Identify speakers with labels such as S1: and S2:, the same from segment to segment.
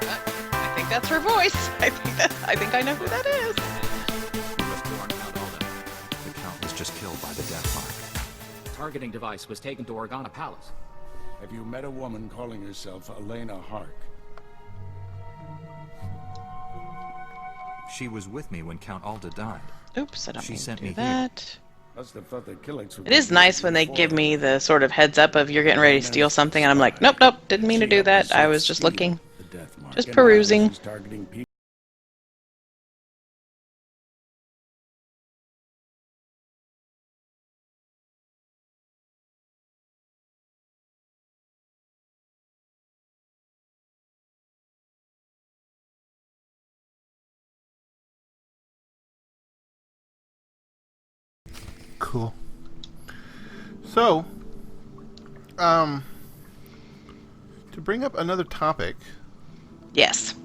S1: I think that's her voice. I think I know who that is.
S2: You must warn Count Alden. The Count was just killed by the Death Mark. Targeting device was taken to Organa Palace.
S3: Have you met a woman calling herself Elena Hark?
S2: She was with me when Count Alda died.
S1: Oops, I don't
S2: She
S1: mean to
S2: sent
S1: do
S2: me here.
S1: that.
S3: Must have thought the Killings would
S1: It is
S3: be
S1: nice when they
S3: before.
S1: give me the sort of heads up of you're getting ready to steal something, and I'm like, nope, didn't mean to
S3: She
S1: do
S3: helped
S1: that.
S3: the
S1: I
S3: Sith
S1: was just
S3: steal
S1: looking.
S3: the Death Mark,
S1: Just
S3: and now
S1: perusing.
S3: she's targeting people.
S4: Cool. So, to bring up another topic,
S1: Yes.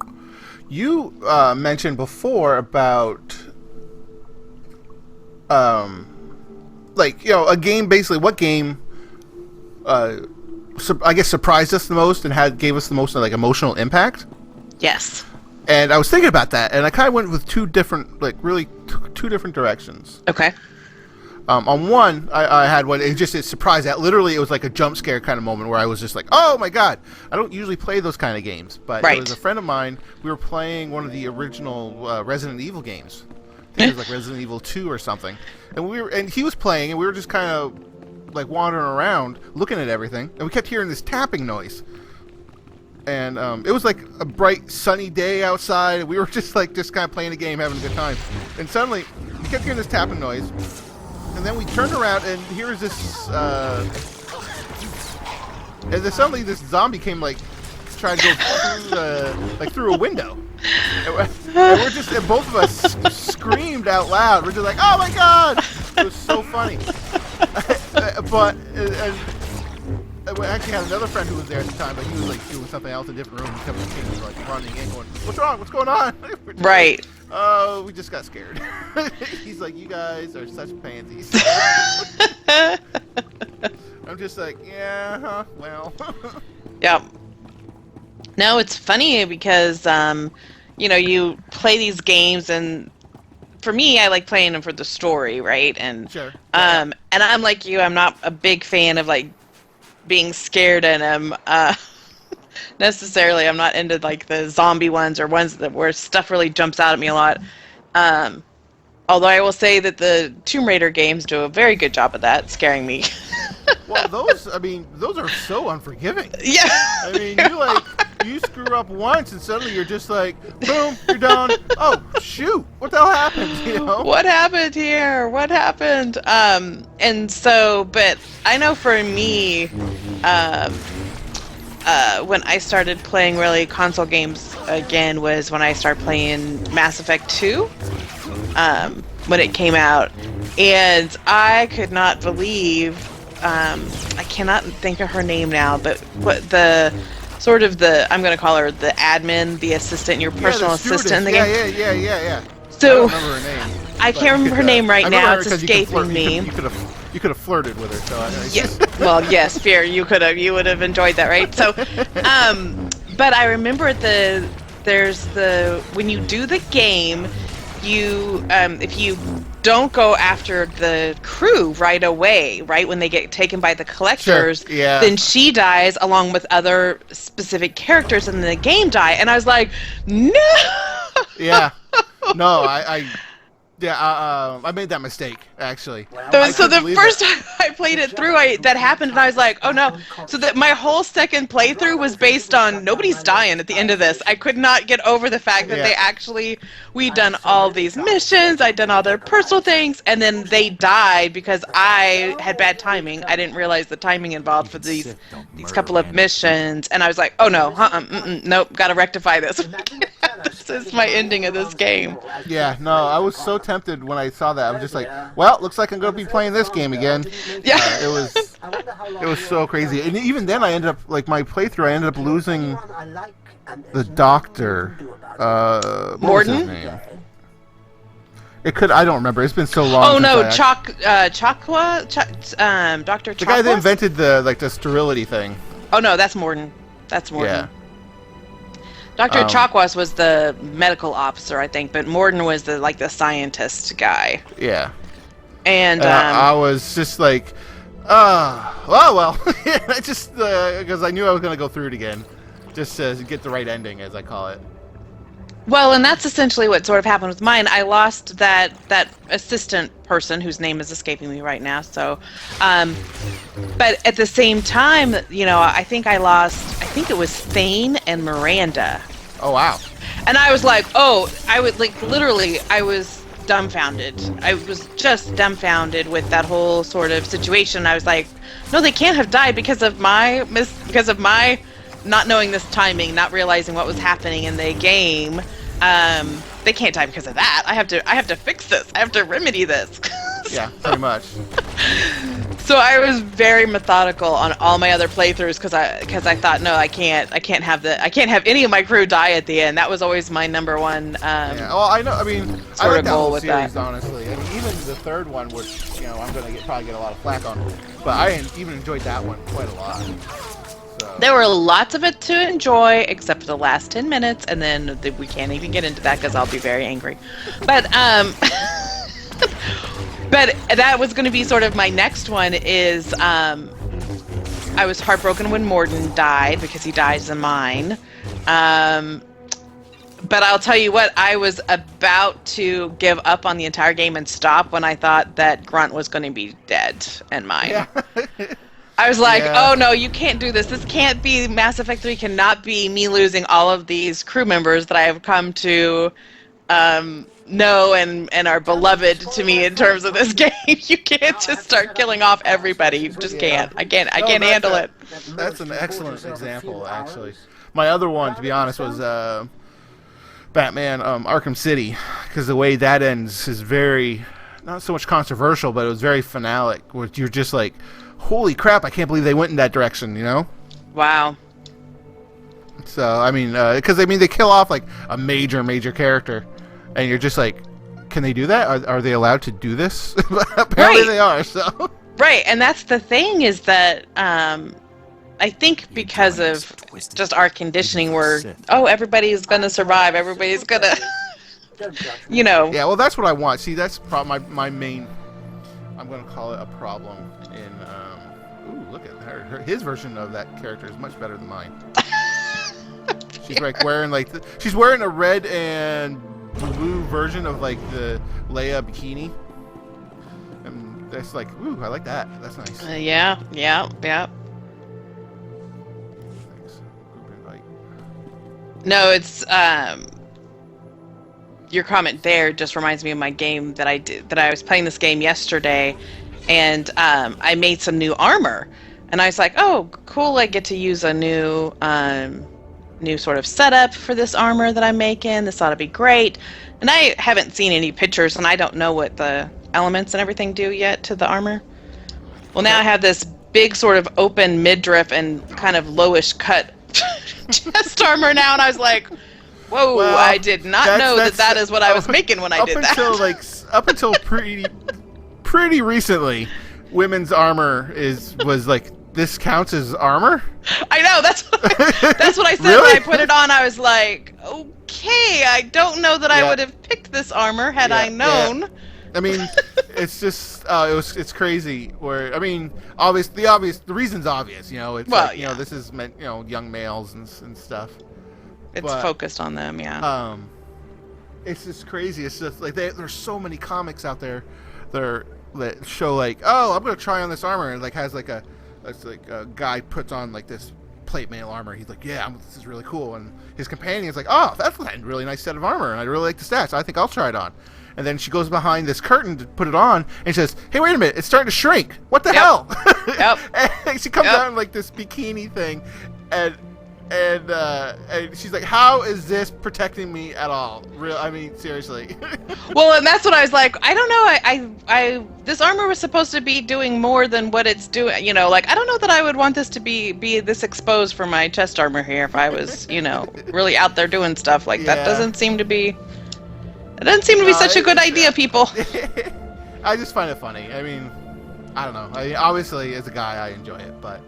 S4: you mentioned before about, like, you know, a game, basically, what game, I guess, surprised us the most and gave us the most, like, emotional impact?
S1: Yes.
S4: And I was thinking about that, and I kind of went with two different directions.
S1: Okay.
S4: On one, I had one. It surprised that literally it was like a jump scare kind of moment where I was just like, "Oh my god!" I don't usually play those kind of games, but
S1: Right.
S4: it was a friend of mine. We were playing one of the original Resident Evil games. I think it was like Resident Evil 2 or something, and he was playing, and we were just kind of like wandering around, looking at everything, and we kept hearing this tapping noise. And it was like a bright, sunny day outside, and we were just kind of playing a game, having a good time. And suddenly, we kept hearing this tapping noise. And then we turned around, and here's this, and then suddenly this zombie came, trying to go through a window. And both of us screamed out loud. We're just like, "Oh my god!" It was so funny. But, we actually had another friend who was there at the time, but he was doing something else in a different room. He kept running in, going, "What's wrong? What's going on?"
S1: Right.
S4: Oh, we just got scared. He's like, "You guys are such pansies." I'm just like, "Yeah, well."
S1: Yep. No, it's funny because, you play these games, and for me, I like playing them for the story, right? And
S4: Sure.
S1: and I'm like you. I'm not a big fan of being scared in them. Necessarily, I'm not into the zombie ones or ones where stuff really jumps out at me a lot. Although I will say that the Tomb Raider games do a very good job of that, scaring me.
S4: Well, those are so unforgiving.
S1: Yeah.
S4: I mean, you screw up once, and suddenly you're just like, boom, you're done. Oh, shoot, what the hell happened? You know?
S1: What happened here? What happened? And so, but I know for me, when I started playing really console games again was when I started playing Mass Effect 2, when it came out, and I could not believe, I cannot think of her name now, but what I'm going to call her the admin, the assistant, your personal assistant in the game.
S4: Yeah.
S1: So,
S4: I don't remember her name.
S1: I can't remember her name right now. It's
S4: because you could
S1: escaping me.
S4: You could have flirted with her. So
S1: Yes. Well, yes, Fear, you would have enjoyed that, right? So, but I remember when you do the game, if you don't go after the crew right away, right, when they get taken by the collectors,
S4: Sure, yeah.
S1: then she dies along with other specific characters in the game die. And I was like, no!
S4: Yeah. No, I made that mistake, actually.
S1: So the first time I played it through, that happened, and I was like, oh no. So that my whole second playthrough was based on nobody's dying at the end of this. I could not get over the fact that we'd done all these missions, I'd done all their personal things, and then they died because I had bad timing. I didn't realize the timing involved for these couple of missions, and I was like, oh no, nope, gotta rectify this. This is my ending of this game.
S4: Yeah, no, I was so tempted when I saw that. I was just like, well, looks like I'm going to be playing this game again.
S1: Yeah.
S4: It was so crazy. And even then I ended up, my playthrough, I ended up losing the doctor. What was his
S1: Morden?
S4: name? I don't remember. It's been so long.
S1: Oh no,
S4: Dr.
S1: Chakwa?
S4: The guy that invented the sterility thing.
S1: Oh no, that's Morden. That's Morden.
S4: Yeah.
S1: Dr. Chakwas was the medical officer, I think, but Morden was the scientist guy.
S4: Yeah.
S1: And
S4: I was just like, well, I just because I knew I was gonna go through it again, just to get the right ending, as I call it.
S1: well, and that's essentially what sort of happened with mine. I lost that assistant person whose name is escaping me right now. So, but at the same time, I think it was Thane and Miranda.
S4: Oh wow.
S1: And I was like, I was dumbfounded. I was just dumbfounded with that whole sort of situation. I was like, no, they can't have died because of my not knowing this timing, not realizing what was happening in the game. They can't die because of that. I have to fix this. I have to remedy this.
S4: Yeah, pretty much.
S1: So I was very methodical on all my other playthroughs because I thought, no, I can't have any of my crew die at the end. That was always my number one.
S4: Yeah. Well, I know. I mean, I
S1: Sort
S4: like
S1: of
S4: that
S1: goal
S4: whole
S1: with
S4: series,
S1: that.
S4: honestly. I mean, even the third one, which I'm gonna probably get a lot of flack on, but I even enjoyed that one quite a lot. So.
S1: There were lots of it to enjoy, except for the last 10 minutes, and then we can't even get into that because I'll be very angry. But but that was going to be sort of my next one. Is I was heartbroken when Morden died because he dies in mine. But I'll tell you what, I was about to give up on the entire game and stop when I thought that Grunt was going to be dead in mine.
S4: Yeah.
S1: I was like,
S4: Yeah.
S1: oh no, you can't do this. This can't be, Mass Effect 3 cannot be me losing all of these crew members that I have come to know and are beloved to me in terms of this game. You can't just start killing off everybody. You just can't. I can't handle it.
S4: That's an excellent example, actually. My other one, to be honest, was Batman Arkham City, because the way that ends is very, not so much controversial, but it was very finalic, where you're just like, holy crap, I can't believe they went in that direction,
S1: Wow.
S4: So, I mean, because, they kill off, like, a major character, and you're just like, can they do that? Are they allowed to do this? Apparently
S1: Right.
S4: they are, so...
S1: Right, and that's the thing is that I think because of just our conditioning, everybody's going to survive, everybody's going to,
S4: Yeah, well, that's what I want. See, that's my main, I'm going to call it a problem in, ooh, look at her. His version of that character is much better than mine. She's like wearing she's wearing a red and blue version of like the Leia bikini. And that's like, ooh, I like that. That's nice.
S1: yeah.
S4: Thanks. Group invite.
S1: No, it's your comment there just reminds me of my game that I was playing this game yesterday, and I made some new armor, and I was like, oh, cool, I get to use a new sort of setup for this armor that I'm making. This ought to be great. And I haven't seen any pictures, and I don't know what the elements and everything do yet to the armor. Well, now I have this big sort of open midriff and kind of lowish cut chest armor now, and I was like, whoa,
S4: Well,
S1: I did not know that is what I was making when I did that.
S4: Up until pretty recently, women's armor was like, this counts as armor?
S1: I know, that's what I said
S4: Really?
S1: when I put it on. I was like, okay, I don't know that I
S4: Yeah.
S1: would have picked this armor had I
S4: Yeah,
S1: known.
S4: yeah. I mean, it's just it's crazy. Where the reason's obvious. It's
S1: Well,
S4: like,
S1: yeah.
S4: this is meant young males and stuff.
S1: It's
S4: But,
S1: focused on them, yeah.
S4: It's just crazy. It's just like there's so many comics out there that show like, oh, I'm gonna try on this armor, and like has like a guy puts on like this plate mail armor. He's like, yeah, this is really cool, and his companion's like, oh, that's a really nice set of armor, and I really like the stats. I think I'll try it on. And then she goes behind this curtain to put it on, and she says, hey, wait a minute, it's starting to shrink. What the hell?
S1: Yep.
S4: And she comes out in like this bikini thing, and she's like, how is this protecting me at all? Seriously.
S1: Well, and that's what I was like, I don't know, I this armor was supposed to be doing more than what it's doing, like, I don't know that I would want this to be this exposed for my chest armor here if I was, really out there doing stuff. Like,
S4: Yeah.
S1: that doesn't seem to be such a good idea, people.
S4: I just find it funny. I mean, I don't know. Obviously, as a guy, I enjoy it, but...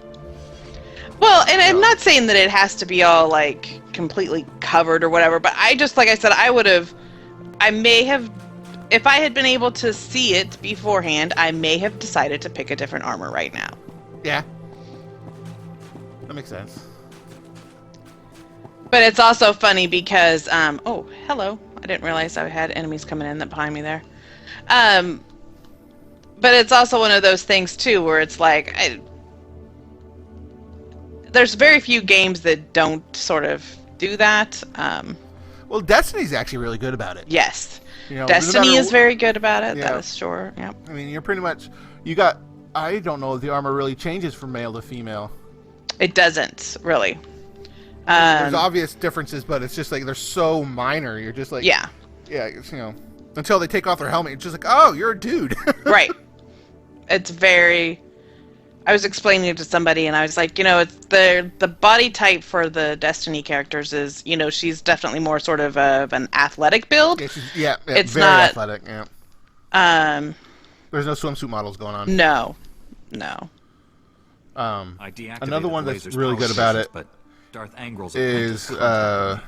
S1: Well, and I'm not saying that it has to be all like completely covered or whatever, but I just, like I said, I may have, if I had been able to see it beforehand, I may have decided to pick a different armor right now.
S4: Yeah. That makes sense.
S1: But it's also funny because, oh, hello. I didn't realize I had enemies coming in behind me there. But it's also one of those things, too, where it's like, there's very few games that don't sort of do that.
S4: Well, Destiny's actually really good about it.
S1: Yes.
S4: You know,
S1: Destiny is very good about it,
S4: Yeah.
S1: that is sure. Yep.
S4: I mean, you're pretty much, you got, I don't know if the armor really changes from male to female.
S1: It doesn't, really.
S4: There's obvious differences, but it's just like, they're so minor. You're just like,
S1: Yeah.
S4: yeah, it's, you know, until they take off their helmet, it's just like, oh, you're a dude.
S1: Right. It's very... I was explaining it to somebody, and I was like, you know, it's the body type for the Destiny characters is, you know, she's definitely more sort of an athletic build.
S4: Yeah,
S1: It's
S4: very
S1: not-
S4: athletic, yeah. There's no swimsuit models going on.
S1: No.
S2: I deactivated
S4: Another one
S2: the
S4: that's
S2: laser's
S4: really
S2: power
S4: good about
S2: sources,
S4: it
S2: but Darth Angrel's
S4: is,
S2: apprentice contacted me.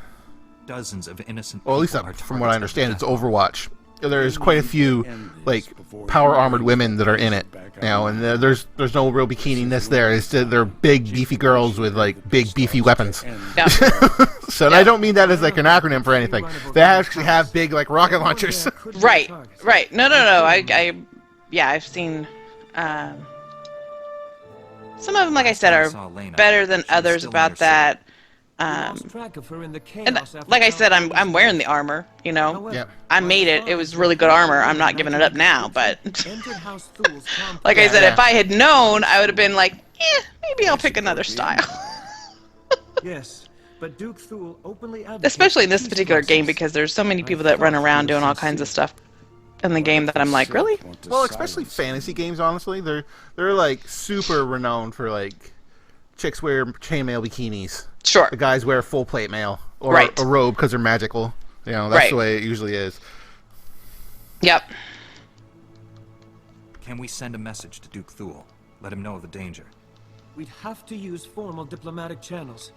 S2: Dozens of innocent
S4: well, at least
S2: people are
S4: from what I
S2: targets of the
S4: understand, it's
S2: Death Mark.
S4: Overwatch. There's quite a few, like, power-armored women that are in it, you know, and there's no real bikininess there. It's they're big, beefy girls with, like, big, beefy weapons.
S1: Yeah.
S4: So and I don't mean that as, like, an acronym for anything. They actually have big, like, rocket launchers.
S1: Right. No. I've seen some of them, like I said, are better than others about that. And like I said, I'm wearing the armor, you know.
S4: Yeah.
S1: I made it. It was really good armor. I'm not giving it up now, but like I said,
S4: Yeah.
S1: if I had known, I would have been like, maybe I'll pick another style.
S5: Yes, but Duke Thule openly
S1: Especially in this particular game, because there's so many people that run around doing all kinds of stuff in the game that I'm like, really?
S4: Well, especially fantasy games, honestly. They're like, super renowned for, like, chicks wear chainmail bikinis.
S1: Sure.
S4: The guys wear full plate mail. Or
S1: Right.
S4: a robe because they're magical. You know, that's
S1: Right.
S4: the way it usually is.
S1: Yep.
S2: Can we send a message to Duke Thule? Let him know of the danger.
S5: We'd have to use formal diplomatic channels.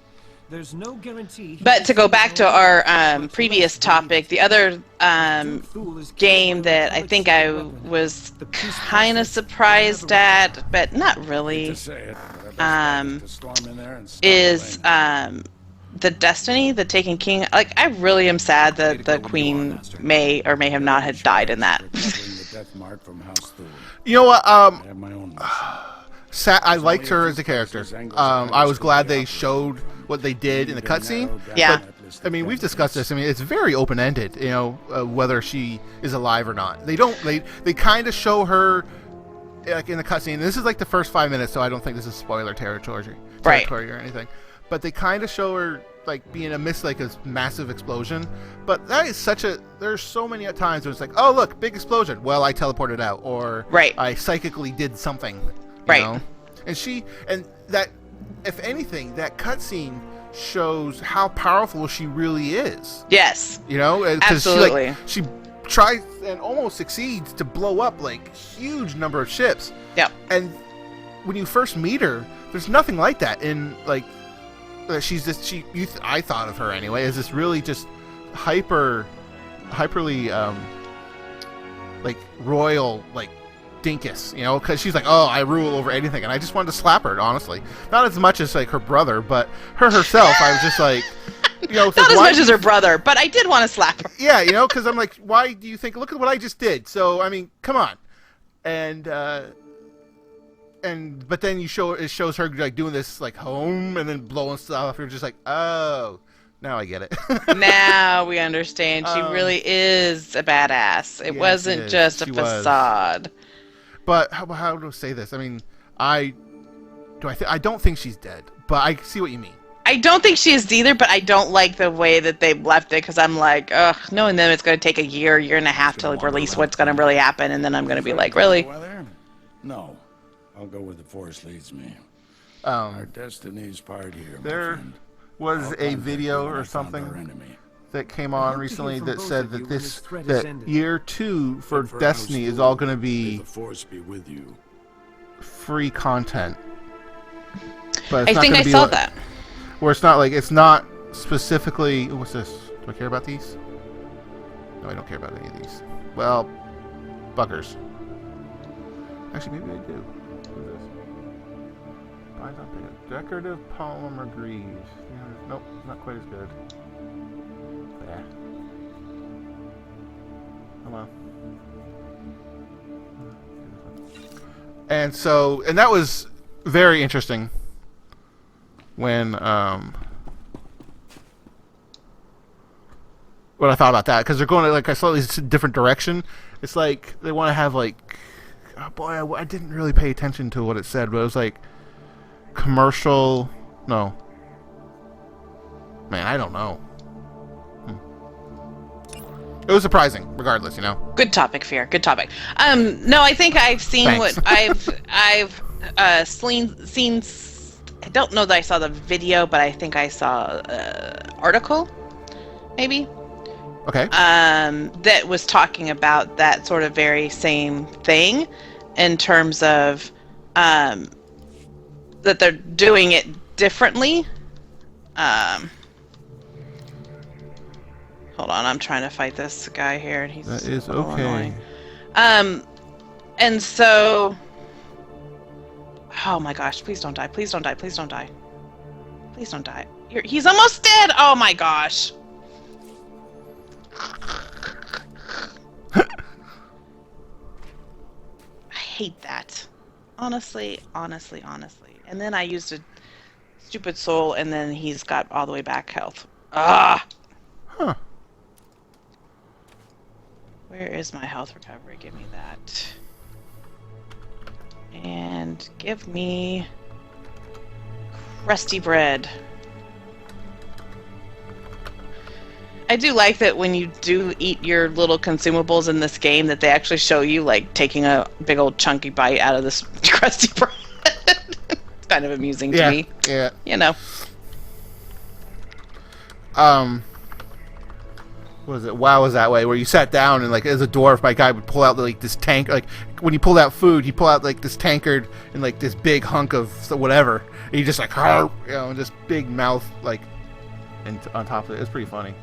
S5: There's no guarantee.
S1: But to go back to our previous topic, the other game that I think I was kind of surprised at, but not really, is the Destiny, the Taken King. Like, I really am sad that the Queen may or may have not had died in that.
S4: You know what?
S3: I have my own.
S4: I liked her as a character. I was glad they showed what they did in the cutscene.
S1: Yeah.
S4: But, I mean, we've discussed this. I mean, it's very open-ended. You know, whether she is alive or not. They don't. They kind of show her, like, in the cutscene. This is like the first 5 minutes, so I don't think this is spoiler territory or anything. But they kind of show her, like, being amidst, like, a massive explosion. But that is such a... There's so many times where it's like, oh, look, big explosion. Well, I teleported out. Or I psychically did something. You know? And that, if anything, that cutscene shows how powerful she really is.
S1: Yes.
S4: You know? 'Cause
S1: Absolutely.
S4: she tries and almost succeeds to blow up, like, huge number of ships.
S1: Yep.
S4: And when you first meet her, there's nothing like that. In, like, she's just, I thought of her anyway, as this really just hyperly, like, royal, like, dinkus, you know, because she's like, oh, I rule over anything, and I just wanted to slap her, honestly. Not as much as, like, her brother, but her herself, I was just like, you know,
S1: not as much as her brother, but I did want to slap her.
S4: Yeah, you know, because I'm like, why do you think, look at what I just did, so, I mean, come on. But then it shows her, like, doing this, like, home, and then blowing stuff, you're just like, oh, now I get it.
S1: Now we understand. She really is a badass. It wasn't just a facade.
S4: But how do I say this? I mean, I don't think she's dead, but I see what you mean.
S1: I don't think she is either, but I don't like the way that they've left it, because I'm like, ugh, knowing them it's going to take a year and a half to release what's going to really happen, and then I'm going to be like, really?
S3: No. I'll go where the force leads me.
S4: Our
S3: destiny's part here.
S4: There was a video or something that came on recently that said that year 2 for Destiny is all going to be
S3: the force be with you.
S4: free content. But
S1: I
S4: it's not
S1: think
S4: gonna
S1: I
S4: be
S1: saw
S4: like-
S1: that.
S4: Where it's not like it's not specifically. What's this? Do I care about these? No, I don't care about any of these. Well, buggers. Actually, maybe I do. What's this? Python pig. Decorative polymer greaves. Yeah, nope, not quite as good. Yeah. Oh well. And so, and that was very interesting when what I thought about that, because they're going like a slightly different direction. It's like they want to have like, oh boy, I didn't really pay attention to what it said, but it was like commercial. No, man, I don't know. It was surprising, regardless, you know.
S1: Good topic, Fear. Good topic. No, I think I've seen
S4: Thanks.
S1: what I've seen. I don't know that I saw the video, but I think I saw article, maybe.
S4: Okay.
S1: That was talking about that sort of very same thing, in terms of that they're doing it differently. Hold on, I'm trying to fight this guy here, and he's
S4: That is
S1: a little
S4: okay.
S1: annoying. And so, oh my gosh, please don't die, please don't die, please don't die, please don't die. He's almost dead. Oh my gosh. I hate that. Honestly. And then I used a stupid soul, and then he's got all the way back health. Ah.
S4: Huh.
S1: Where is my health recovery? Give me that. And give me crusty bread. I do like that when you do eat your little consumables in this game, that they actually show you like taking a big old chunky bite out of this crusty bread. It's kind of amusing to me.
S4: Yeah.
S1: You know.
S4: What is it? WoW was that way, where you sat down and like as a dwarf, my guy would pull out like this tank. Like when you pull out food, he pull out like this tankard and like this big hunk of whatever. And he just like, you know, just big mouth like, and on top of it, it's pretty funny.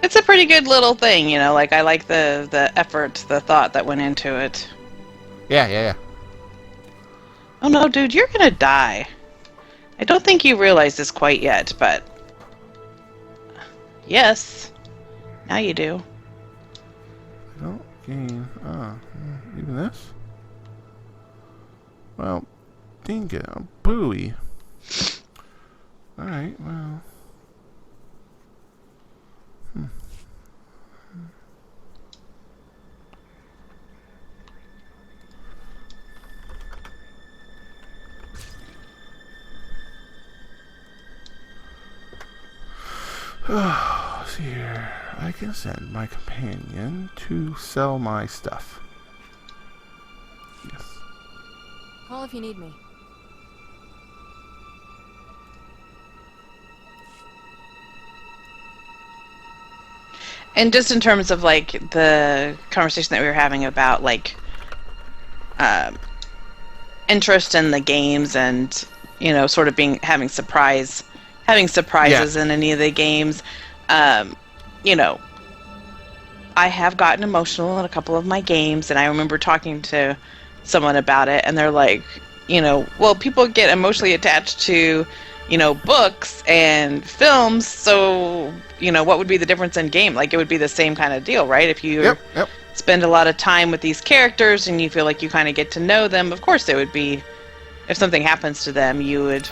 S1: It's a pretty good little thing, you know, like I like the effort, the thought that went into it.
S4: Yeah.
S1: Oh no, dude, you're gonna die. I don't think you realize this quite yet, but yes, now you do.
S4: I don't gain. Even this? Well, dingo, booey. Alright, well. See here. I can send my companion to sell my stuff. Yes.
S6: Call if you need me.
S1: And just in terms of like the conversation that we were having about like interest in the games, and you know, sort of having surprises in any of the games, you know, I have gotten emotional in a couple of my games, and I remember talking to someone about it, and they're like, you know, well, people get emotionally attached to, you know, books and films, so, you know, what would be the difference in game? Like, it would be the same kind of deal, right? If you
S4: Yep.
S1: spend a lot of time with these characters and you feel like you kind of get to know them, of course it would be, if something happens to them, you would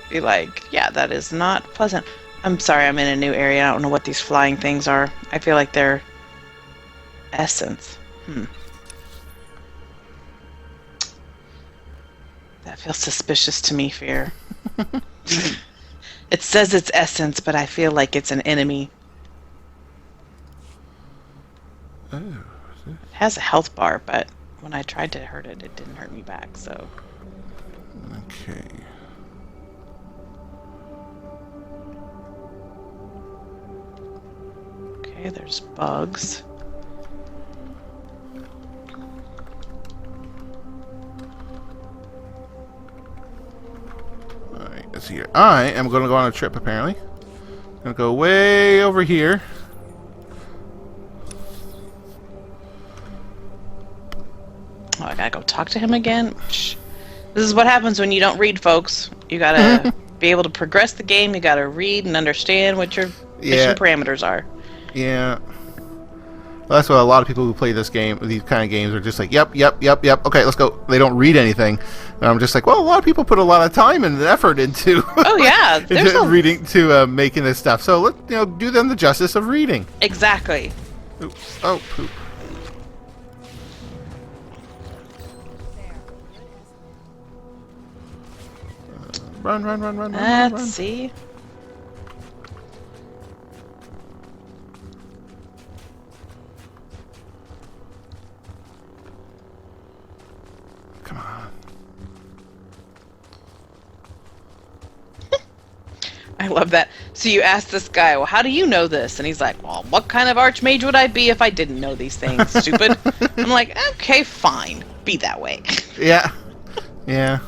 S1: be like, yeah, that is not pleasant. I'm sorry, I'm in a new area. I don't know what these flying things are. I feel like they're essence. That feels suspicious to me, Fear. It says it's essence, but I feel like it's an enemy.
S4: Oh.
S1: It has a health bar, but when I tried to hurt it, it didn't hurt me back, so...
S4: Okay.
S1: Okay, there's bugs.
S4: Let's see here. I am going to go on a trip, apparently. I'm going to go way over here.
S1: Oh, I gotta go talk to him again? Shh. This is what happens when you don't read, folks. You gotta be able to progress the game, you gotta read and understand what your mission parameters are.
S4: Yeah. Well, that's what a lot of people who play this game, these kind of games, are just like, yep. Okay, let's go. They don't read anything. And I'm just like, well, a lot of people put a lot of time and effort into
S1: Oh yeah, there's
S4: into reading to making this stuff. So let do them the justice of reading.
S1: Exactly.
S4: Oops. Oh, poop. Run.
S1: Let's see.
S4: Come on.
S1: I love that. So you ask this guy, well, how do you know this? And he's like, well, what kind of archmage would I be if I didn't know these things, stupid? I'm like, okay, fine. Be that way.
S4: Yeah. Yeah.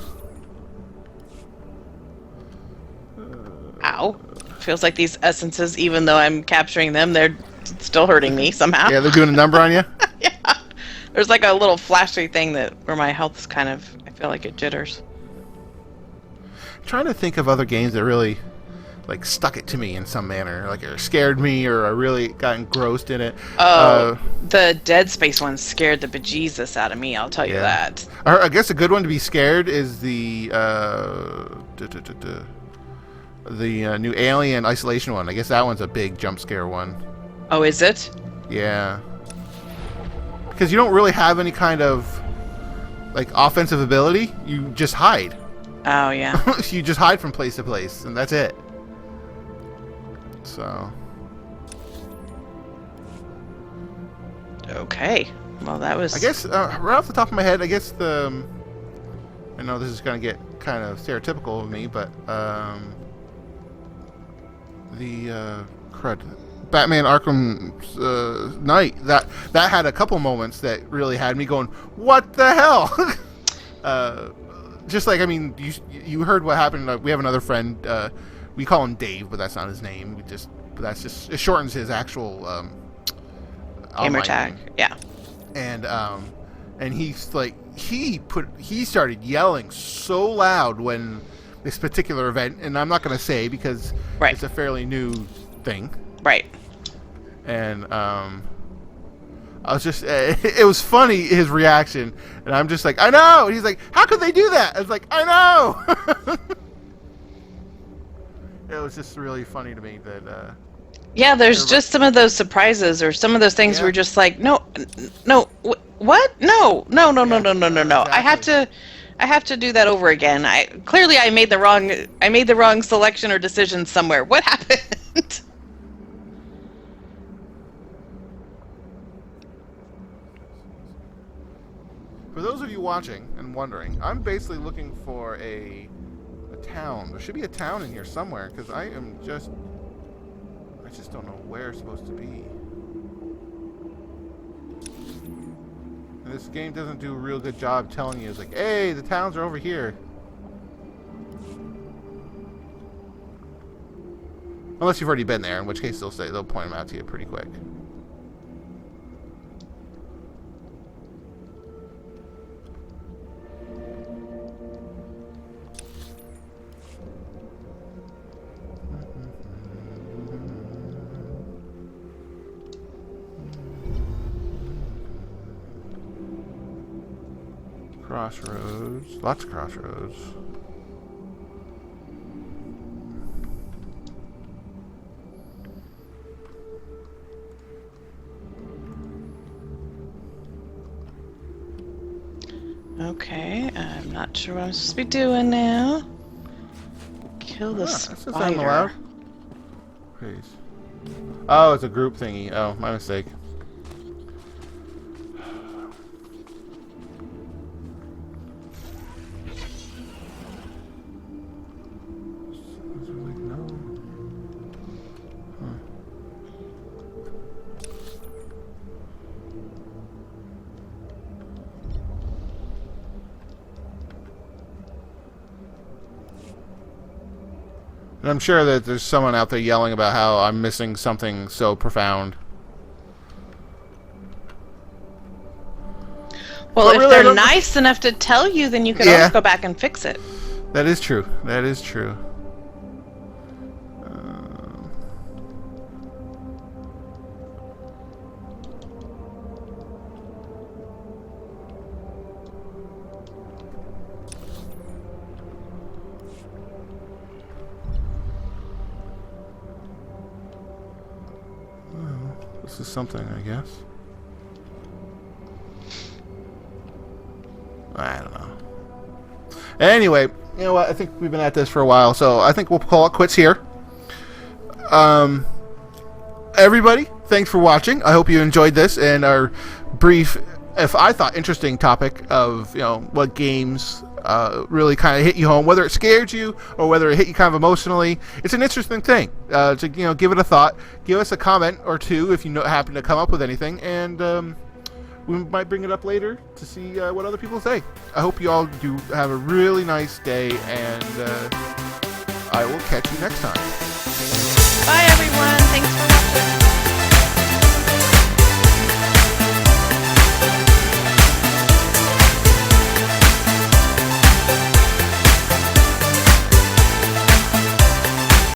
S1: Ow. Feels like these essences, even though I'm capturing them, they're still hurting me somehow.
S4: Yeah, they're doing a number on you?
S1: Yeah. There's like a little flashy thing where my health's kind of, I feel like it jitters.
S4: I'm trying to think of other games that really like stuck it to me in some manner, like it scared me or I really got engrossed in it.
S1: Oh, the Dead Space one scared the bejesus out of me, I'll tell you that.
S4: I guess a good one to be scared is the new Alien Isolation one. I guess that one's a big jump scare one.
S1: Oh, is it?
S4: Yeah. Because you don't really have any kind of like offensive ability. You just hide.
S1: Oh, yeah.
S4: You just hide from place to place, and that's it. So.
S1: Okay. Well, that was...
S4: I guess, right off the top of my head, I guess the... I know this is going to get kind of stereotypical of me, but, crud. Batman Arkham Knight, that had a couple moments that really had me going, what the hell? Just like, I mean, you heard what happened. We have another friend, we call him Dave, but that's not his name. It shortens his actual
S1: gamer tag.
S4: name.
S1: Yeah.
S4: And he's like, he started yelling so loud when this particular event, and I'm not going to say because it's a fairly new thing.
S1: Right.
S4: And I was just, it was funny, his reaction, and I'm just like, I know! And he's like, how could they do that? I was like, I know! It was just really funny to me that,
S1: yeah, there's just some of those surprises, or some of those things where just like, no, what? No.
S4: Exactly.
S1: I have to do that over again. Clearly I made the wrong selection or decision somewhere. What happened?
S4: For those of you watching and wondering, I'm basically looking for a town. There should be a town in here somewhere, because I just don't know where it's supposed to be. And this game doesn't do a real good job telling you. It's like, hey, the towns are over here. Unless you've already been there, in which case they'll point them out to you pretty quick. Crossroads. Lots of crossroads.
S1: Okay, I'm not sure what I'm supposed to be doing now. Kill the spider.
S4: Please. Oh, it's a group thingy. Oh, my mistake. And I'm sure that there's someone out there yelling about how I'm missing something so profound.
S1: Well,
S4: But
S1: if
S4: really, I
S1: they're
S4: don't-
S1: nice enough to tell you, then you can
S4: Yeah.
S1: always go back and fix it.
S4: That is true. That is true. Well, this is something, I guess. I don't know. Anyway, you know what? I think we've been at this for a while, so I think we'll call it quits here. Everybody, thanks for watching. I hope you enjoyed this and our brief, if I thought interesting topic of, you know, what games really kind of hit you home, whether it scared you or whether it hit you kind of emotionally. It's an interesting thing to, you know, give it a thought. Give us a comment or two if you happen to come up with anything, and we might bring it up later to see what other people say. I hope you all do have a really nice day, and I will catch you next time.
S1: Bye, everyone. Thanks for watching.